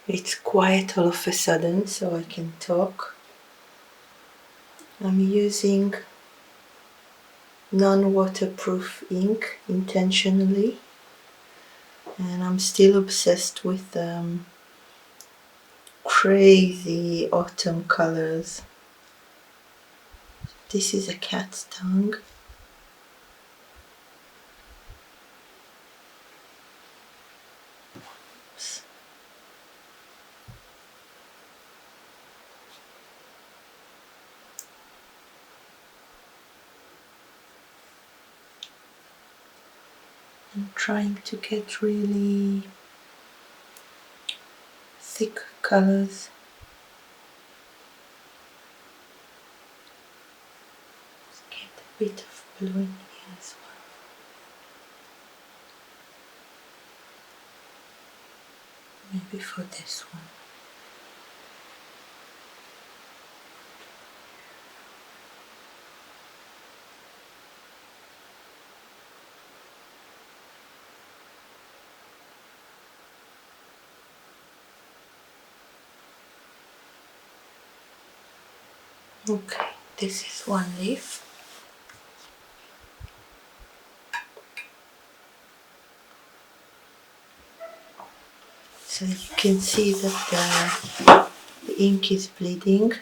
It's quiet all of a sudden, so I can talk. I'm using non-waterproof ink intentionally, and I'm still obsessed with crazy autumn colors. This is a cat's tongue. Oops. I'm trying to get really thick colors. Let's get a bit of blue in here as well. Maybe for this one. Okay, this is one leaf. So you can see that the ink is bleeding,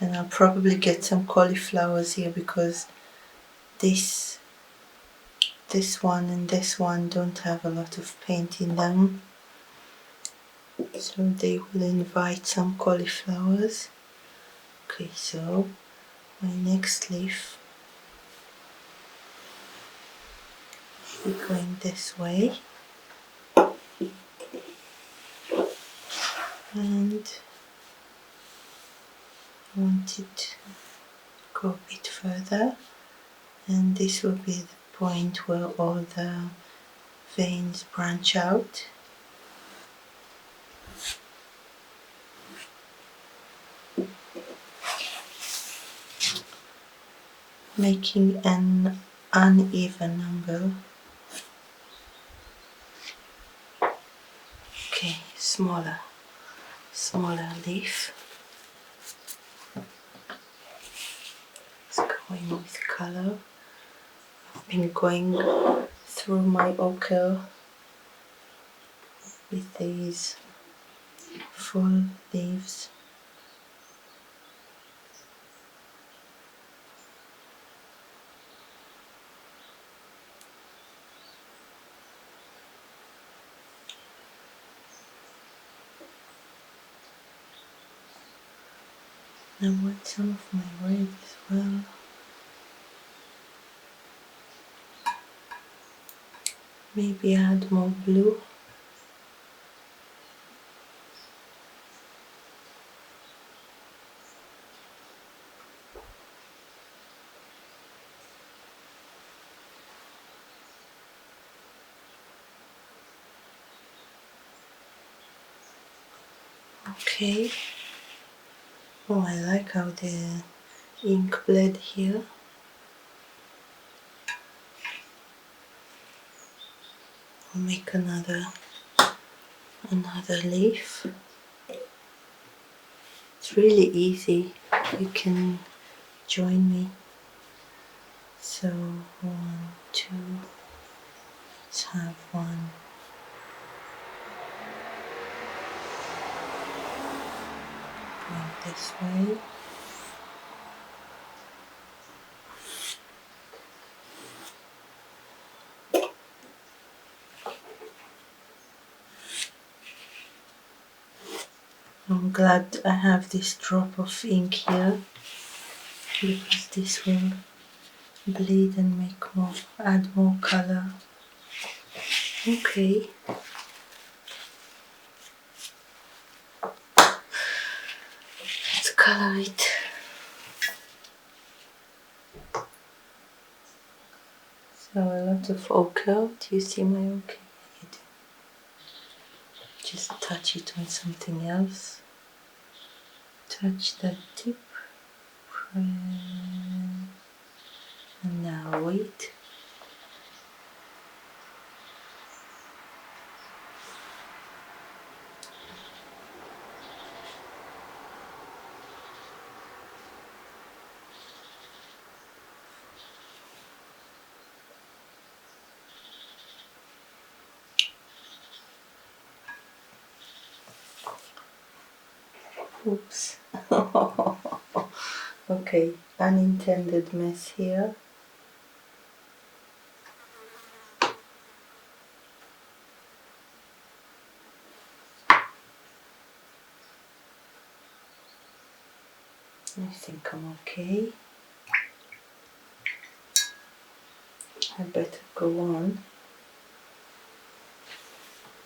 and I'll probably get some cauliflowers here because this one and this one don't have a lot of paint in them, so they will invite some cauliflowers. Okay, so my next leaf will be going this way, and I want it to go a bit further, and this will be the point where all the veins branch out. Making an uneven number. Okay, smaller leaf. Let's go in with color. I've been going through my ochre with these full leaves. I want some of my red as well. Maybe add more blue. Okay. Oh, I like how the ink bled here. I'll make another leaf. It's really easy. You can join me. So 1, 2. Let's have one. Going this way. I'm glad I have this drop of ink here, because this will bleed and add more color. Okay. Let's color it. So a lot of ochre. Do you see my ochre? You do. Just touch it on something else. Touch that tip. Press. And now wait. Oops. Okay, unintended mess here. I think I'm okay. I better go on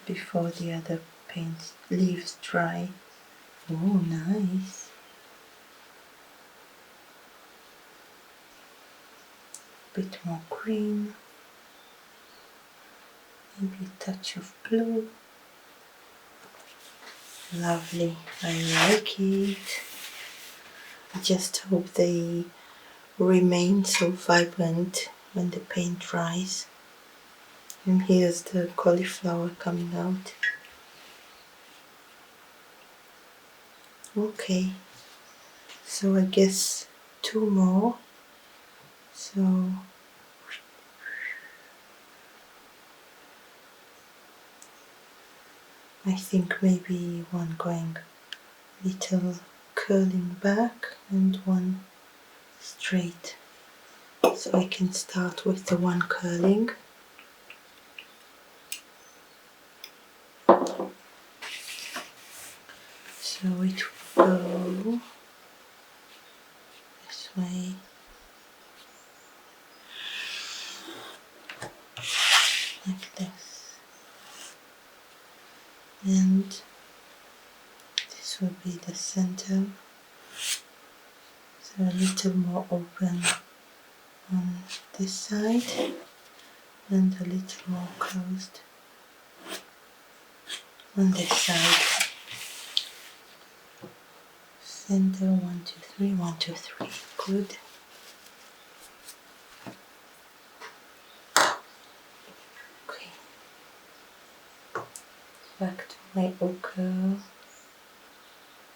before the other paint leaves dry. Oh, nice. Bit more green. Maybe a touch of blue. Lovely. I like it. I just hope they remain so vibrant when the paint dries. And here's the cauliflower coming out. Okay, so I guess 2 more. So I think maybe one going little curling back and one straight. So I can start with the one curling. So it will go this way, like this, and this will be the center, so a little more open on this side and a little more closed on this side. Center, 1, 2, 3, 1, 2, 3, good. Okay, back to my ochre,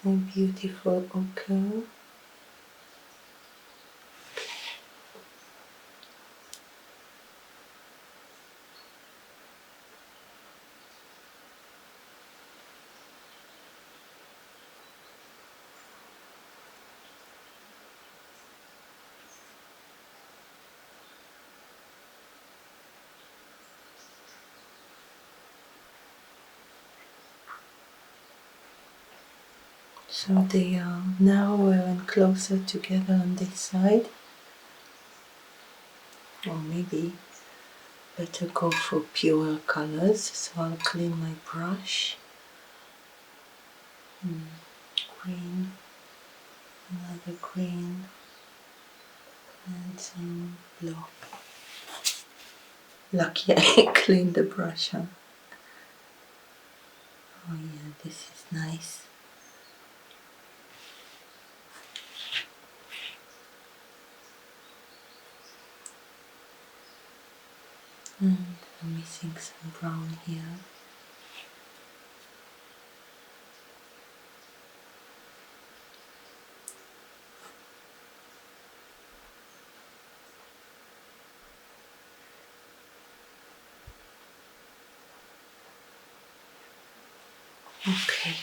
my beautiful ochre. So they are narrower and closer together on this side. Or maybe better go for pure colors. So I'll clean my brush. Green, another green, and some blue. Lucky I cleaned the brush, huh? Oh yeah, this is nice. And I'm missing some brown here. Okay.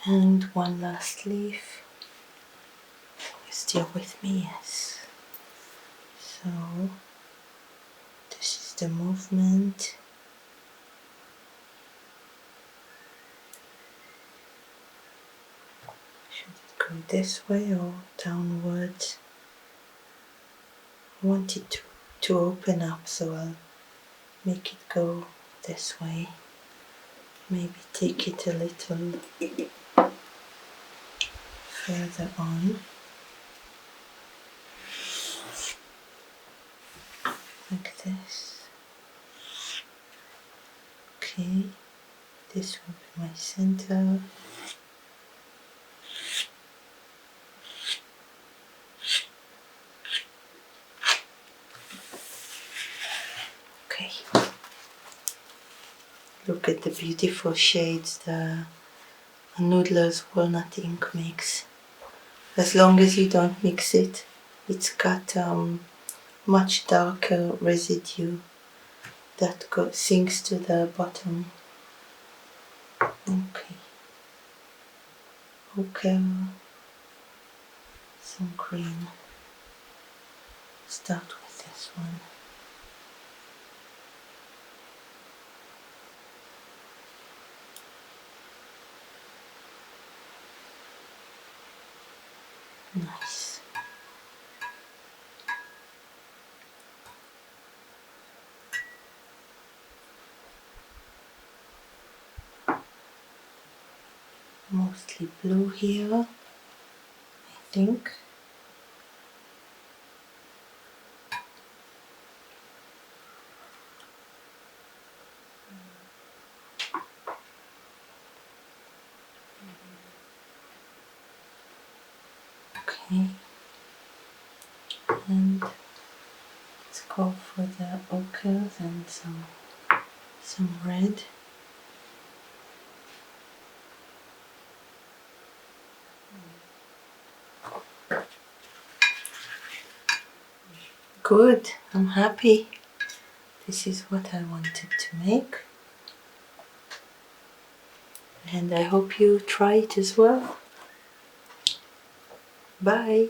And one last leaf. You're still with me, yes. So this is the movement. Should it go this way or downwards? I want it to open up, so I'll make it go this way. Maybe take it a little further on, like this. Okay, this will be my center. Okay, look at the beautiful shades the Noodler's walnut ink makes. As long as you don't mix it, it's got much darker residue that sinks to the bottom. Okay, ochre, some cream. Start with this one. Nice. Mostly blue here, I think. Okay, and let's go for the ochres and some red. Good, I'm happy. This is what I wanted to make. And I hope you try it as well. Bye.